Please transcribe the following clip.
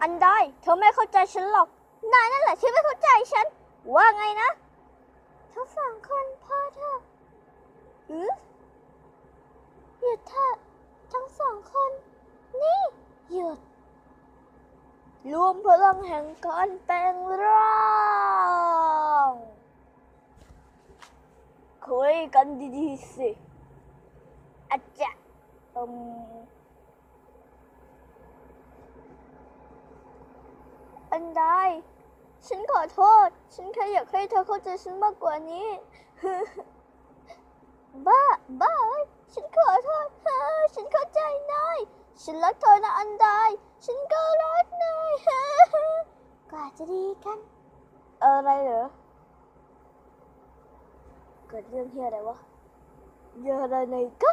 อันใดเธอไม่เข้าใจฉันหรอกนายนั่นแหละที่ไม่เข้าใจฉันว่าไงนะทั้งสองคนพอเถอะหยุดเถอะทั้งสองคนนี่หยุดรวมพลังแห่งการแปลงร่างคุยกันดีๆสิอาจารย์อันใดฉันขอโทษฉันแค่อยากให้เธอเข้าใจฉันมากกว่านี้ บ้าฉันขอโทษฉันเข้าใจนายฉันรักเธอนะอันใดฉันก็รักนายก็อาจจะดีกันอะไรเหรอเกิดเรื่องเฮียอะไรวะเยอะอะไรก็